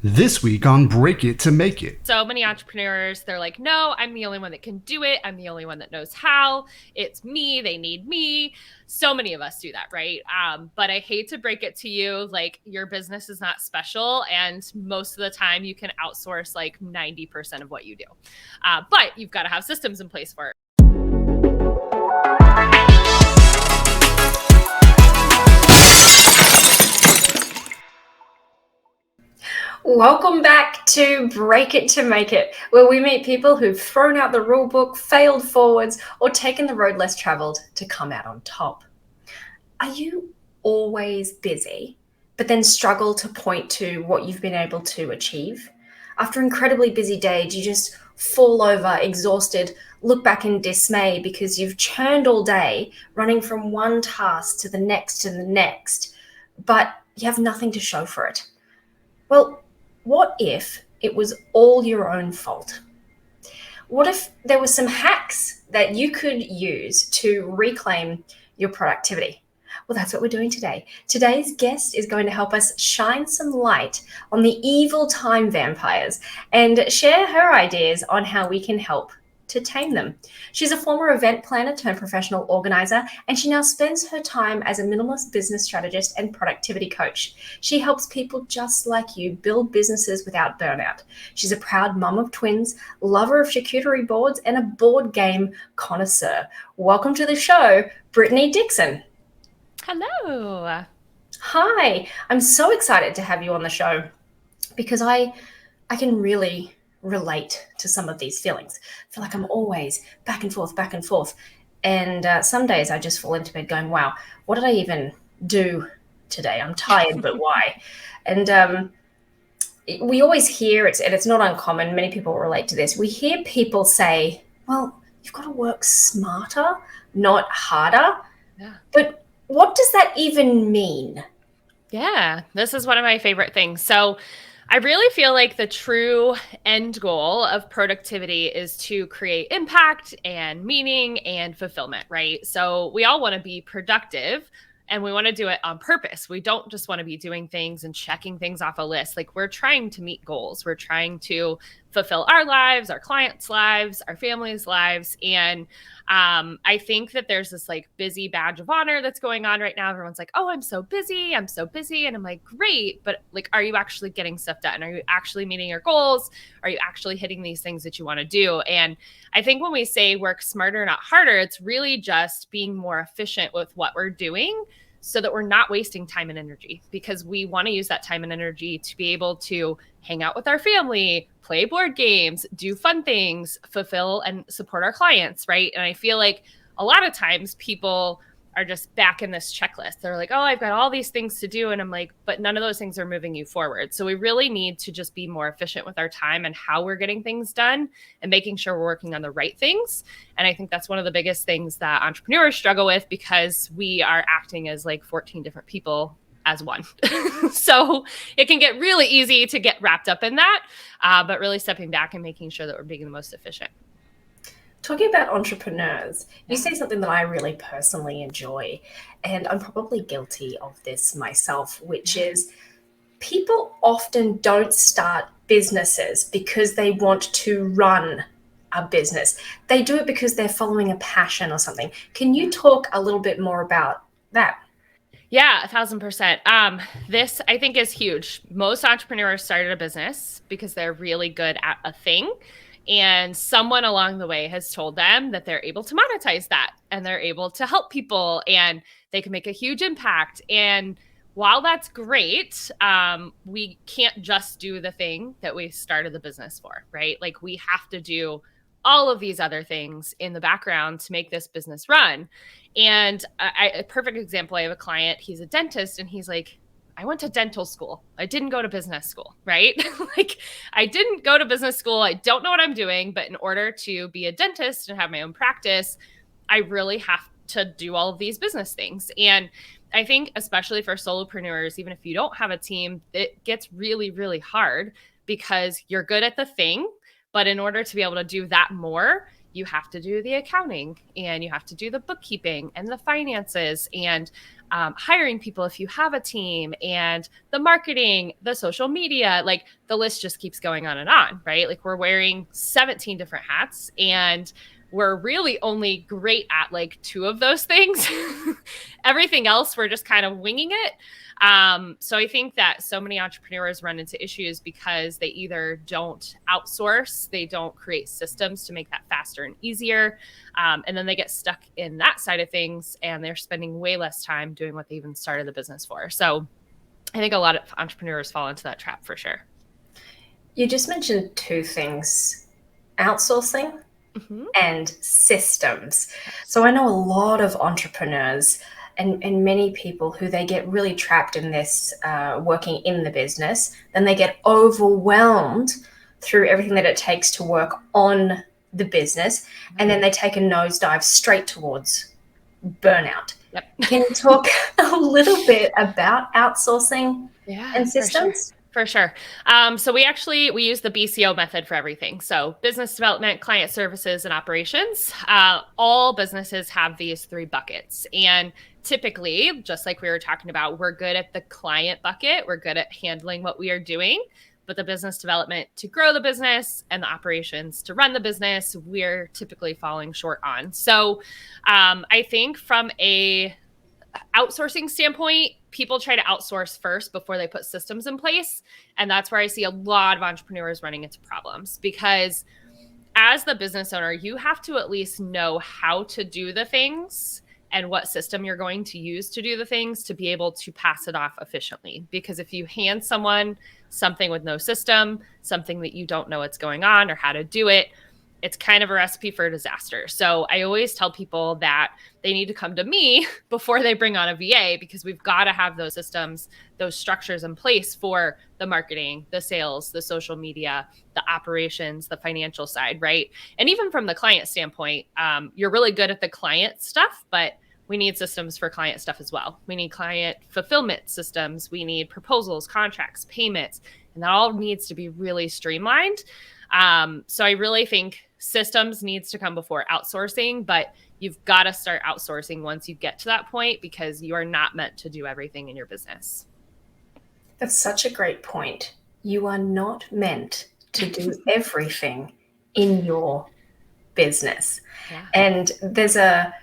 This week on Break It to Make It. So many entrepreneurs, they're like, no, I'm the only one that can do it. I'm the only one that knows how. It's me. They need me. So many of us do that, right? But I hate to break it to you, like your business is not special. And most of the time you can outsource like 90% of what you do. But you've got to have systems in place for it. Welcome back to Break It to Make It, where we meet people who've thrown out the rule book, failed forwards, or taken the road less traveled to come out on top. Are you always busy, but then struggle to point to what you've been able to achieve? After an incredibly busy day, do you just fall over, exhausted, look back in dismay because you've churned all day, running from one task to the next, but you have nothing to show for it? Well, what if it was all your own fault? What if there were some hacks that you could use to reclaim your productivity? Well, that's what we're doing today. Today's guest is going to help us shine some light on the evil time vampires and share her ideas on how we can help to tame them. She's a former event planner turned professional organizer, and she now spends her time as a minimalist business strategist and productivity coach. She helps people just like you build businesses without burnout. She's a proud mum of twins, lover of charcuterie boards, and a board game connoisseur. Welcome to the show, Brittany Dixon. Hello. Hi, I'm so excited to have you on the show because I can really relate to some of these feelings. I feel like I'm always back and forth. And some days I just fall into bed going, wow, what did I even do today? I'm tired, but why? And we always hear it, and it's not uncommon. Many people relate to this. We hear people say, well, you've got to work smarter, not harder. Yeah. But what does that even mean? Yeah, this is one of my favorite things. So I really feel like the true end goal of productivity is to create impact and meaning and fulfillment, right? So we all want to be productive and we want to do it on purpose. We don't just want to be doing things and checking things off a list. Like we're trying to meet goals. We're trying to fulfill our lives, our clients' lives, our families' lives. And I think that there's this like busy badge of honor that's going on right now. Everyone's like, oh, I'm so busy. I'm so busy. And I'm like, great. But like, are you actually getting stuff done? Are you actually meeting your goals? Are you actually hitting these things that you want to do? And I think when we say work smarter, not harder, it's really just being more efficient with what we're doing so that we're not wasting time and energy, because we want to use that time and energy to be able to hang out with our family, play board games, do fun things, fulfill and support our clients, right? And I feel like a lot of times people are just back in this checklist. They're like, oh, I've got all these things to do. And I'm like, but none of those things are moving you forward. So we really need to just be more efficient with our time and how we're getting things done and making sure we're working on the right things. And I think that's one of the biggest things that entrepreneurs struggle with, because we are acting as like 14 different people as one. So it can get really easy to get wrapped up in that, but really stepping back and making sure that we're being the most efficient. Talking about entrepreneurs, you say something that I really personally enjoy, and I'm probably guilty of this myself, which is people often don't start businesses because they want to run a business. They do it because they're following a passion or something. Can you talk a little bit more about that? Yeah, 1,000%. This I think is huge. Most entrepreneurs started a business because they're really good at a thing. And someone along the way has told them that they're able to monetize that and they're able to help people and they can make a huge impact. And while that's great, we can't just do the thing that we started the business for, right? Like we have to do all of these other things in the background to make this business run. And a perfect example, I have a client, he's a dentist, and he's like, I went to dental school. I didn't go to business school, right? Like I didn't go to business school. I don't know what I'm doing, but in order to be a dentist and have my own practice, I really have to do all of these business things. And I think especially for solopreneurs, even if you don't have a team, it gets really, really hard because you're good at the thing, but in order to be able to do that more, you have to do the accounting and you have to do the bookkeeping and the finances. And hiring people if you have a team, and the marketing, the social media, like the list just keeps going on, right? Like we're wearing 17 different hats, and we're really only great at like 2 of those things. Everything else, we're just kind of winging it. So I think that so many entrepreneurs run into issues because they either don't outsource, they don't create systems to make that faster and easier. And then they get stuck in that side of things, and they're spending way less time doing what they even started the business for. So I think a lot of entrepreneurs fall into that trap for sure. You just mentioned 2 things, outsourcing and systems. So I know a lot of entrepreneurs and many people who they get really trapped in this working in the business, then they get overwhelmed through everything that it takes to work on the business, and then they take a nosedive straight towards burnout. Yep. Can you talk a little bit about outsourcing and systems? For sure. So we use the BCO method for everything. So business development, client services, and operations. All businesses have these 3 buckets. And typically, just like we were talking about, we're good at the client bucket. We're good at handling what we are doing. But the business development to grow the business and the operations to run the business, we're typically falling short on. So I think from a outsourcing standpoint, people try to outsource first before they put systems in place. And that's where I see a lot of entrepreneurs running into problems, because as the business owner, you have to at least know how to do the things and what system you're going to use to do the things to be able to pass it off efficiently. Because if you hand someone something with no system, something that you don't know what's going on or how to do it, it's kind of a recipe for disaster. So I always tell people that they need to come to me before they bring on a VA, because we've got to have those systems, those structures in place for the marketing, the sales, the social media, the operations, the financial side, right? And even from the client standpoint, you're really good at the client stuff, but we need systems for client stuff as well. We need client fulfillment systems. We need proposals, contracts, payments, and that all needs to be really streamlined. So I really think systems needs to come before outsourcing, but you've got to start outsourcing once you get to that point, because you are not meant to do everything in your business. That's such a great point. You are not meant to do everything in your business. Yeah. And there's a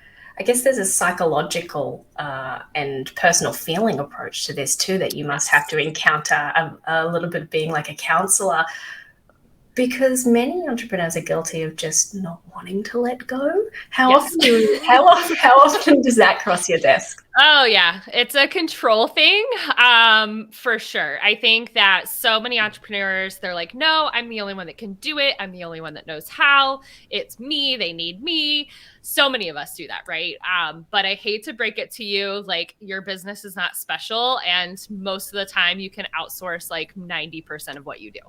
psychological and personal feeling approach to this too, that you must have to encounter a little bit of being like a counselor, because many entrepreneurs are guilty of just not wanting to let go. How often does that cross your desk? Oh yeah, it's a control thing, for sure. I think that so many entrepreneurs, they're like, no, I'm the only one that can do it. I'm the only one that knows how. It's me. They need me. So many of us do that, right? But I hate to break it to you, like your business is not special, and most of the time you can outsource like 90% of what you do.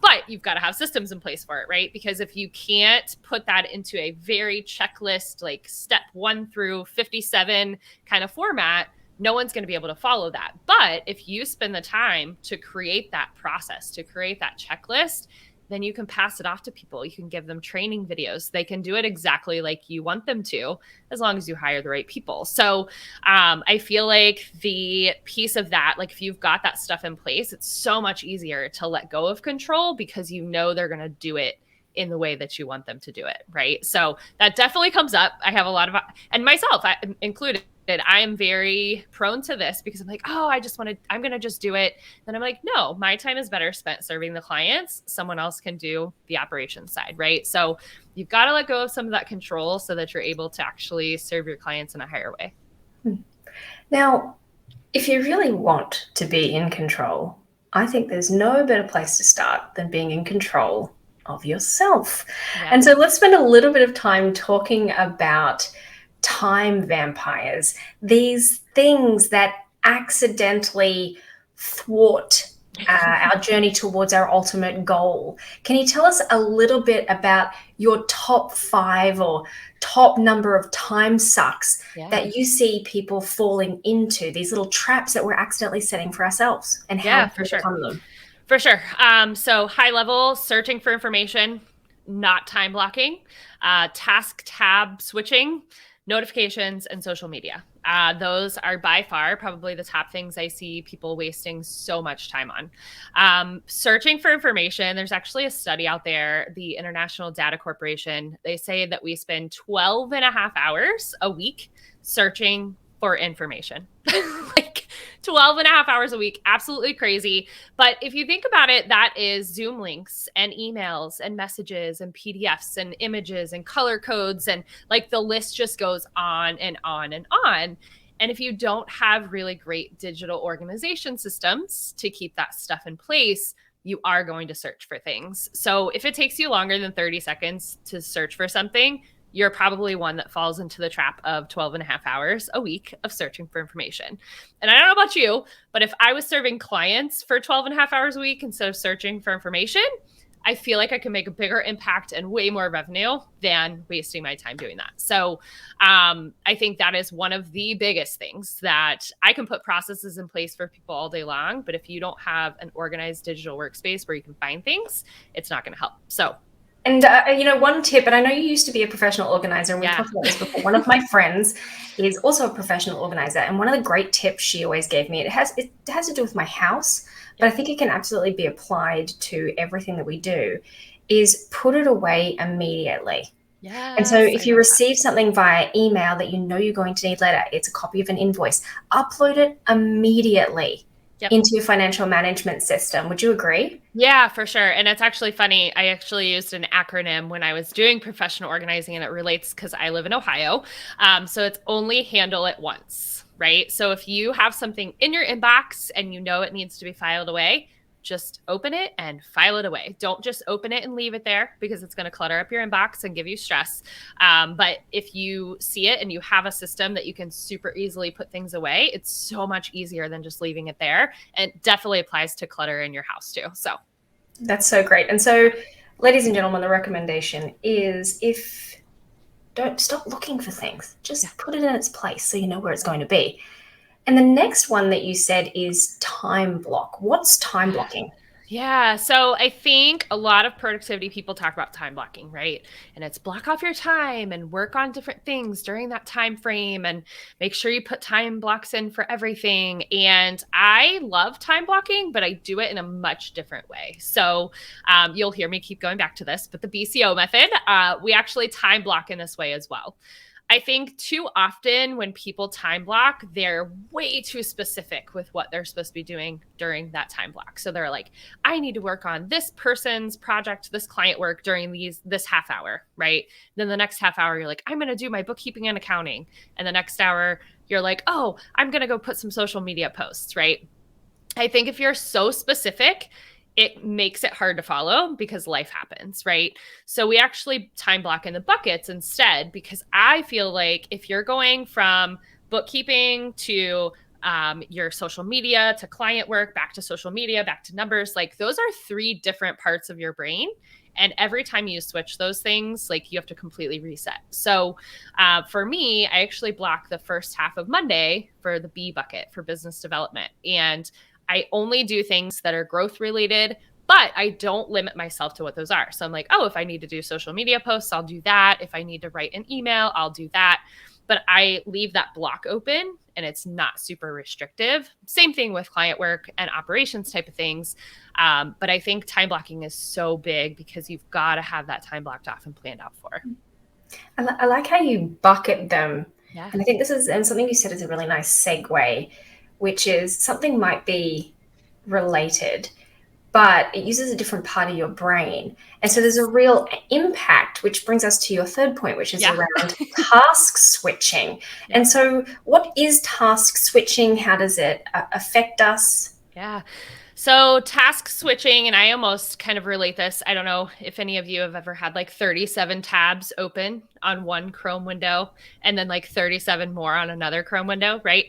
But you've got to have systems in place for it, right? Because if you can't put that into a very checklist, like step 1 through 57 kind of format, no one's going to be able to follow that. But if you spend the time to create that process, to create that checklist, then you can pass it off to people. You can give them training videos. They can do it exactly like you want them to, as long as you hire the right people. So I feel like the piece of that, like if you've got that stuff in place, it's so much easier to let go of control, because you know they're going to do it in the way that you want them to do it, right? So that definitely comes up. I have a lot of, and myself included, I am very prone to this, because I'm like, oh, I'm going to just do it. Then I'm like, no, my time is better spent serving the clients. Someone else can do the operations side, right? So you've got to let go of some of that control so that you're able to actually serve your clients in a higher way. Now, if you really want to be in control, I think there's no better place to start than being in control of yourself. Yeah. And so let's spend a little bit of time talking about time vampires, these things that accidentally thwart our journey towards our ultimate goal. Can you tell us a little bit about your top 5 or top number of time sucks that you see people falling into, these little traps that we're accidentally setting for ourselves, and how to overcome them? For sure. So high level, searching for information, not time blocking, task tab switching, notifications, and social media. Those are by far probably the top things I see people wasting so much time on. Searching for information, there's actually a study out there, the International Data Corporation. They say that we spend 12 and a half hours a week searching for information. Like 12 and a half hours a week, absolutely crazy. But if you think about it, that is Zoom links and emails and messages and PDFs and images and color codes. And like the list just goes on and on and on. And if you don't have really great digital organization systems to keep that stuff in place, you are going to search for things. So if it takes you longer than 30 seconds to search for something, you're probably one that falls into the trap of 12 and a half hours a week of searching for information. And I don't know about you, but if I was serving clients for 12 and a half hours a week instead of searching for information, I feel like I can make a bigger impact and way more revenue than wasting my time doing that. So I think that is one of the biggest things that I can put processes in place for people all day long. But if you don't have an organized digital workspace where you can find things, it's not going to help. So and, one tip, and I know you used to be a professional organizer, and we've talked about this before. One of my friends is also a professional organizer. And one of the great tips she always gave me, it has to do with my house, but I think it can absolutely be applied to everything that we do, is put it away immediately. Yes, and so if you receive something via email that you know you're going to need later, it's a copy of an invoice, upload it immediately. Yep. Into your financial management system. Would you agree? Yeah, for sure. And it's actually funny. I actually used an acronym when I was doing professional organizing, and it relates because I live in Ohio. So it's only handle it once, right? So if you have something in your inbox and you know it needs to be filed away, just open it and file it away. Don't just open it and leave it there because it's going to clutter up your inbox and give you stress. But if you see it and you have a system that you can super easily put things away, it's so much easier than just leaving it there. And it definitely applies to clutter in your house too. So that's so great. And so, ladies and gentlemen, the recommendation is don't stop looking for things. Just put it in its place so you know where it's going to be. And the next one that you said is time block. What's time blocking? Yeah. So I think a lot of productivity people talk about time blocking, right? And it's block off your time and work on different things during that time frame and make sure you put time blocks in for everything. And I love time blocking, but I do it in a much different way. So you'll hear me keep going back to this, but the BCO method, we actually time block in this way as well. I think too often when people time block, they're way too specific with what they're supposed to be doing during that time block. So they're like, I need to work on this person's project, this client work during this half hour, right? Then the next half hour, you're like, I'm going to do my bookkeeping and accounting. And the next hour, you're like, oh, I'm going to go put some social media posts, right? I think if you're so specific, it makes it hard to follow because life happens, right? So we actually time block in the buckets instead, because I feel like if you're going from bookkeeping to your social media to client work, back to social media, back to numbers, like those are 3 different parts of your brain. And every time you switch those things, like you have to completely reset. So for me, I actually block the first half of Monday for the B bucket for business development. And I only do things that are growth related, but I don't limit myself to what those are. So I'm like, oh, if I need to do social media posts, I'll do that. If I need to write an email, I'll do that. But I leave that block open and it's not super restrictive. Same thing with client work and operations type of things. But I think time blocking is so big because you've got to have that time blocked off and planned out for. I like how you bucket them. Yeah. And I think and something you said is a really nice segue, which is something might be related, but it uses a different part of your brain. And so there's a real impact, which brings us to your third point, which is around task switching. Yeah. And so what is task switching? How does it affect us? Yeah. So task switching, and I almost kind of relate this. I don't know if any of you have ever had like 37 tabs open on one Chrome window and then like 37 more on another Chrome window, right?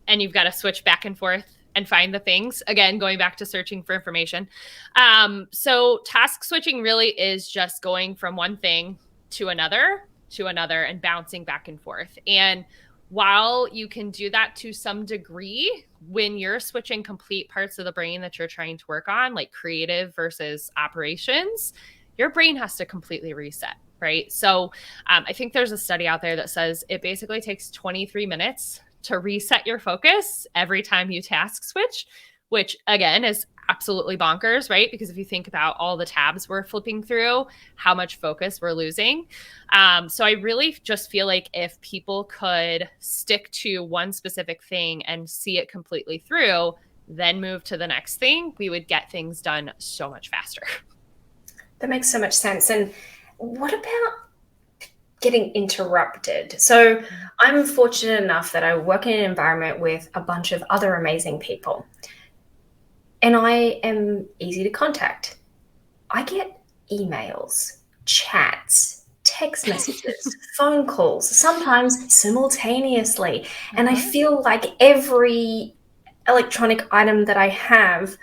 And you've got to switch back and forth and find the things. Again, going back to searching for information. So task switching really is just going from one thing to another and bouncing back and forth. And while you can do that to some degree, when you're switching complete parts of the brain that you're trying to work on, like creative versus operations, your brain has to completely reset, right? So I think there's a study out there that says it basically takes 23 minutes to reset your focus every time you task switch, which again is absolutely bonkers, right? Because if you think about all the tabs we're flipping through, how much focus we're losing. So I really just feel like if people could stick to one specific thing and see it completely through, then move to the next thing, we would get things done so much faster. That makes so much sense. And what about getting interrupted? So I'm fortunate enough that I work in an environment with a bunch of other amazing people. And I am easy to contact. I get emails, chats, text messages, phone calls, sometimes simultaneously. And I feel like every electronic item that I have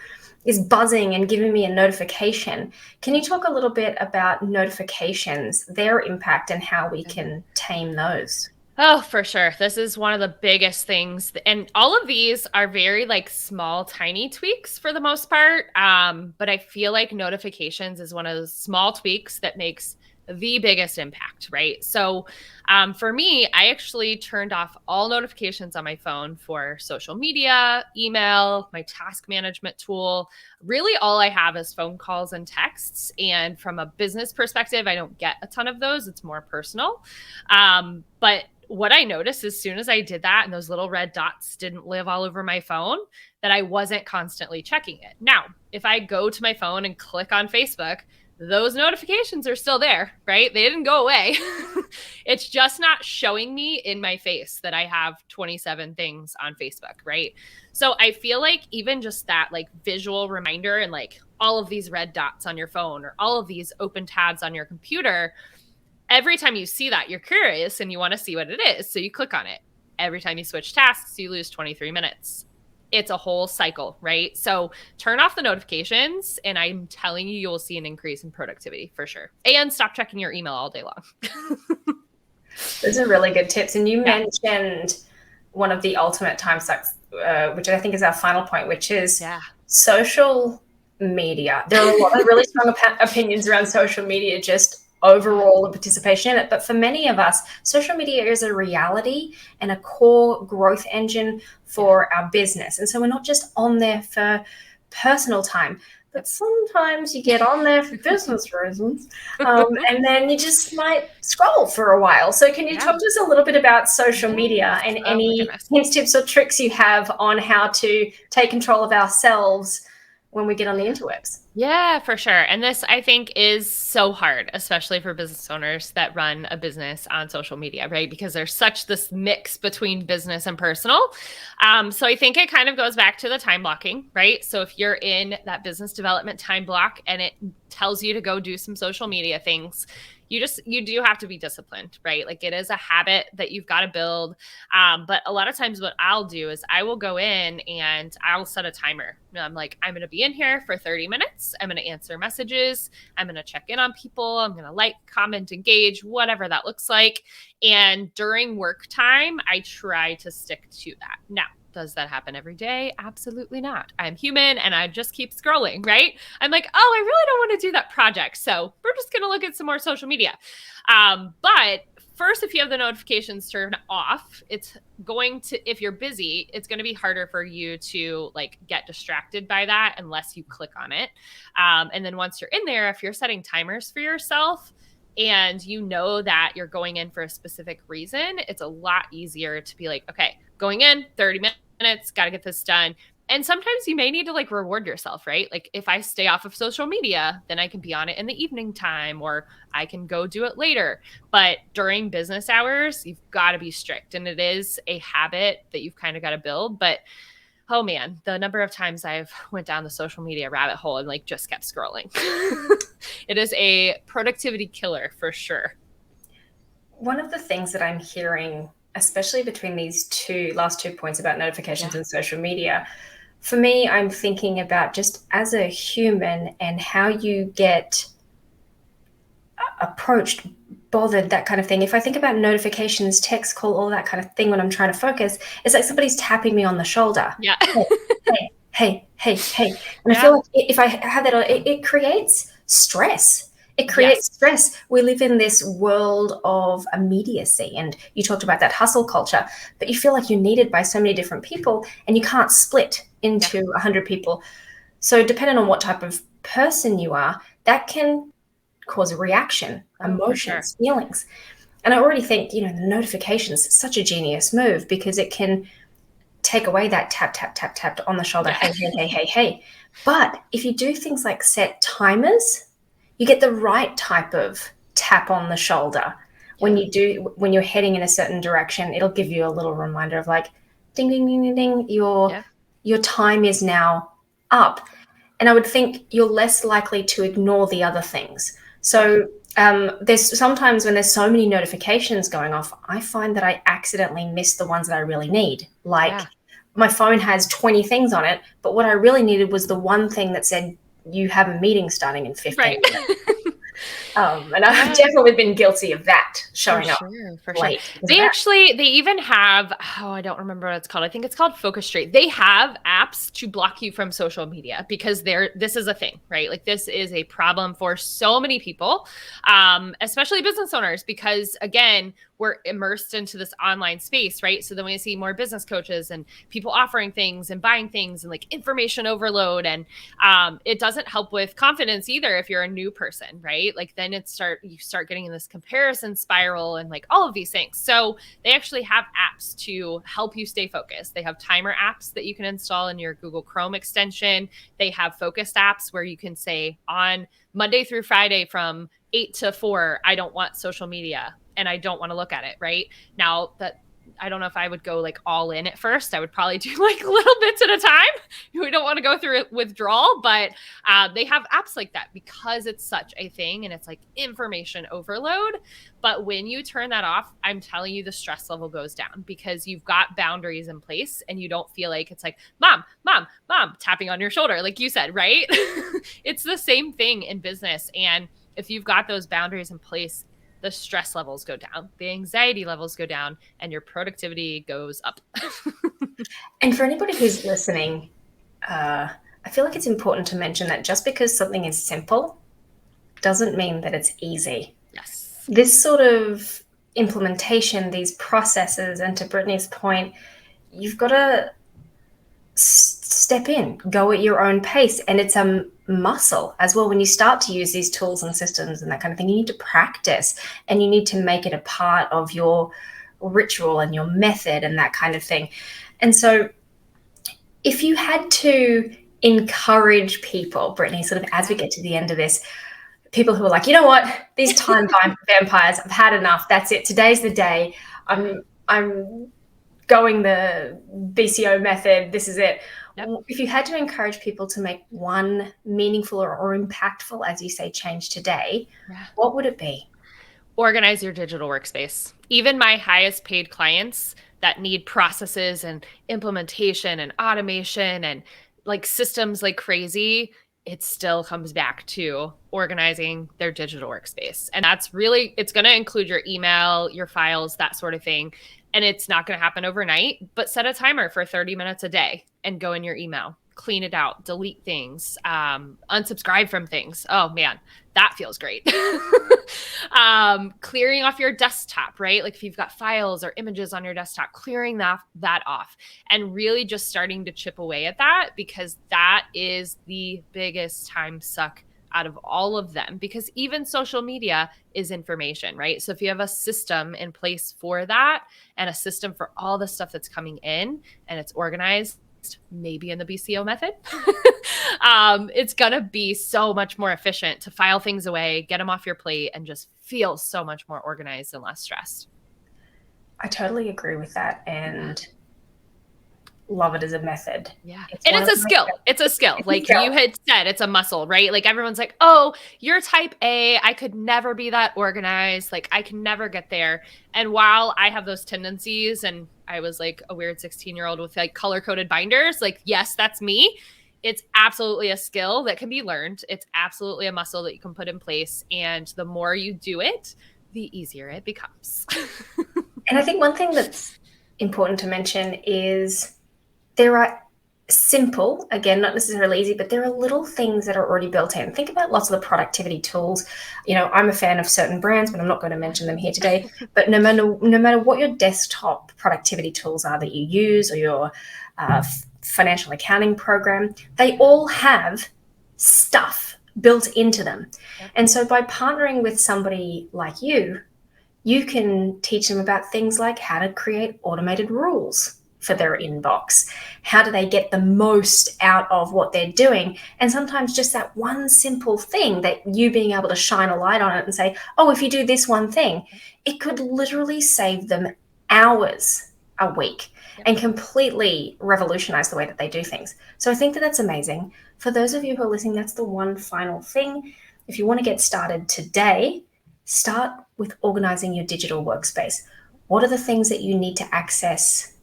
is buzzing and giving me a notification. Can you talk a little bit about notifications, their impact, and how we can tame those? Oh, for sure. This is one of the biggest things. And all of these are very like small, tiny tweaks for the most part. But I feel like notifications is one of those small tweaks that makes the biggest impact, right? So for me, I actually turned off all notifications on my phone for social media, email, my task management tool. Really, all I have is phone calls and texts. And from a business perspective, I don't get a ton of those. It's more personal. But what I noticed as soon as I did that and those little red dots didn't live all over my phone, that I wasn't constantly checking it. Now, if I go to my phone and click on Facebook, those notifications are still there, right? They didn't go away. It's just not showing me in my face that I have 27 things on Facebook, right? So I feel like even just that like visual reminder and like all of these red dots on your phone or all of these open tabs on your computer, every time you see that, you're curious and you want to see what it is. So you click on it. Every time you switch tasks, you lose 23 minutes. It's a whole cycle, right? So turn off the notifications and I'm telling you, you'll see an increase in productivity for sure. And stop checking your email all day long. Those are really good tips. And you mentioned one of the ultimate time sucks, which I think is our final point, which is social media. There are a lot of really strong opinions around social media, just overall the participation in it. But for many of us, social media is a reality and a core growth engine for our business. And so we're not just on there for personal time, but sometimes you get on there for business reasons. And then you just might scroll for a while. So can you talk to us a little bit about social media and any hints, tips, or tricks you have on how to take control of ourselves when we get on the interwebs? Yeah, for sure. And this, I think, is so hard, especially for business owners that run a business on social media, right? Because there's such this mix between business and personal. So I think it kind of goes back to the time blocking, right? So if you're in that business development time block and it tells you to go do some social media things, you do have to be disciplined, right? Like it is a habit that you've got to build. But a lot of times what I'll do is I will go in and I'll set a timer. I'm like, I'm going to be in here for 30 minutes. I'm going to answer messages. I'm going to check in on people. I'm going to like, comment, engage, whatever that looks like. And during work time, I try to stick to that. Now, does that happen every day? Absolutely not. I'm human and I just keep scrolling, right? I'm like, oh, I really don't want to do that project. So we're just going to look at some more social media. But first, if you have the notifications turned off, it's going to, if you're busy, it's going to be harder for you to like get distracted by that unless you click on it. And then once you're in there, if you're setting timers for yourself, and you know that you're going in for a specific reason, it's a lot easier to be like, okay, going in 30 minutes, got to get this done. And sometimes you may need to like reward yourself, right? Like if I stay off of social media, then I can be on it in the evening time or I can go do it later. But during business hours, you've got to be strict. And it is a habit that you've kind of got to build. But oh man, the number of times I've went down the social media rabbit hole and like just kept scrolling. It is a productivity killer for sure. One of the things that I'm hearing, especially between these last two points about notifications and social media, for me, I'm thinking about just as a human and how you get approached, bothered, that kind of thing. If I think about notifications, text, call, all that kind of thing when I'm trying to focus, it's like somebody's tapping me on the shoulder. Yeah. Hey. And I feel like if I have that, it creates stress. It creates stress. We live in this world of immediacy, and you talked about that hustle culture, but you feel like you're needed by so many different people and you can't split into 100 people. So depending on what type of person you are, that can cause a reaction, emotions, feelings. And I already think, the notifications, it's such a genius move because it can take away that tap, tap, tap, tap on the shoulder. Hey, hey, hey, hey, hey. But if you do things like set timers, you get the right type of tap on the shoulder. When you're heading in a certain direction, it'll give you a little reminder of like, ding, ding, ding, ding, ding, your time is now up. And I would think you're less likely to ignore the other things. So there's sometimes when there's so many notifications going off, I find that I accidentally miss the ones that I really need. Like my phone has 20 things on it, but what I really needed was the one thing that said, you have a meeting starting in 15 minutes. And I've definitely been guilty of that, showing up late. They even have, I don't remember what it's called. I think it's called Focus Street. They have apps to block you from social media because this is a thing, right? Like this is a problem for so many people, especially business owners, because again, we're immersed into this online space, right? So then we see more business coaches and people offering things and buying things and like information overload. And it doesn't help with confidence either if you're a new person, right? Like then you start getting in this comparison spiral and like all of these things. So they actually have apps to help you stay focused. They have timer apps that you can install in your Google Chrome extension. They have focused apps where you can say on Monday through Friday from 8 to 4, I don't want social media and I don't want to look at it. Right now that I don't know if I would go like all in at first. I would probably do like little bits at a time. We don't want to go through withdrawal, but they have apps like that because it's such a thing and it's like information overload. But when you turn that off, I'm telling you, the stress level goes down because you've got boundaries in place and you don't feel like it's like mom, tapping on your shoulder. Like you said, right? It's the same thing in business. And if you've got those boundaries in place, the stress levels go down, the anxiety levels go down, and your productivity goes up. And for anybody who's listening, I feel like it's important to mention that just because something is simple doesn't mean that it's easy. Yes. This sort of implementation, these processes, and to Brittany's point, you've got to step in, go at your own pace. And it's a muscle as well. When you start to use these tools and systems and that kind of thing, you need to practice and you need to make it a part of your ritual and your method and that kind of thing. And so if you had to encourage people, Brittany, sort of as we get to the end of this, people who are like, you know what, these time vampires, I've had enough. That's it. Today's the day. I'm going the BCO method. This is it. Yep. If you had to encourage people to make one meaningful or impactful, as you say, change today, what would it be? Organize your digital workspace. Even my highest paid clients that need processes and implementation and automation and like systems like crazy, it still comes back to organizing their digital workspace. And that's really, it's going to include your email, your files, that sort of thing. And it's not going to happen overnight, but set a timer for 30 minutes a day and go in your email, clean it out, delete things, unsubscribe from things. Oh man, that feels great. Clearing off your desktop, right? Like if you've got files or images on your desktop, clearing that off and really just starting to chip away at that, because that is the biggest time suck out of all of them, because even social media is information, right? So if you have a system in place for that and a system for all the stuff that's coming in and it's organized, maybe in the BCO method, it's going to be so much more efficient to file things away, get them off your plate, and just feel so much more organized and less stressed. I totally agree with that. And love it as a method. Yeah. It's a skill. It's a skill. Like you had said, it's a muscle, right? Like everyone's like, oh, you're type A. I could never be that organized. Like I can never get there. And while I have those tendencies and I was like a weird 16-year-old with like color-coded binders, like, yes, that's me. It's absolutely a skill that can be learned. It's absolutely a muscle that you can put in place. And the more you do it, the easier it becomes. And I think one thing that's important to mention is there are simple, again, not necessarily easy, but there are little things that are already built in. Think about lots of the productivity tools. I'm a fan of certain brands, but I'm not going to mention them here today. But no matter what your desktop productivity tools are that you use, or your financial accounting program, they all have stuff built into them. Yep. And so by partnering with somebody like you can teach them about things like how to create automated rules for their inbox. How do they get the most out of what they're doing? And sometimes just that one simple thing, that you being able to shine a light on it and say, oh, if you do this one thing, it could literally save them hours a week and completely revolutionize the way that they do things. So I think that that's amazing. For those of you who are listening, that's the one final thing. If you want to get started today, start with organizing your digital workspace. What are the things that you need to access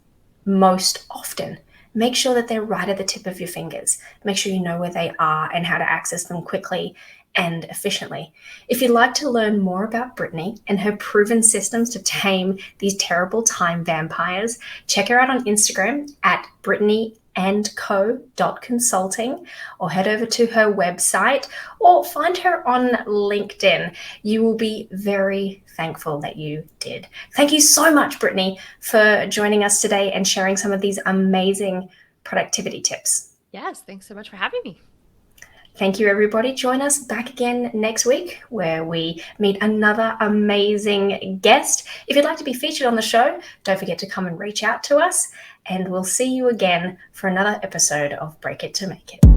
most often? Make sure that they're right at the tip of your fingers. Make sure you know where they are and how to access them quickly and efficiently. If you'd like to learn more about Brittany and her proven systems to tame these terrible time vampires, check her out on Instagram at brittanyandco.consulting, or head over to her website, or find her on LinkedIn. You will be very thankful that you did. Thank you so much, Brittany, for joining us today and sharing some of these amazing productivity tips. Yes, thanks so much for having me. Thank you, everybody. Join us back again next week, where we meet another amazing guest. If you'd like to be featured on the show, don't forget to come and reach out to us, and we'll see you again for another episode of Break It to Make It.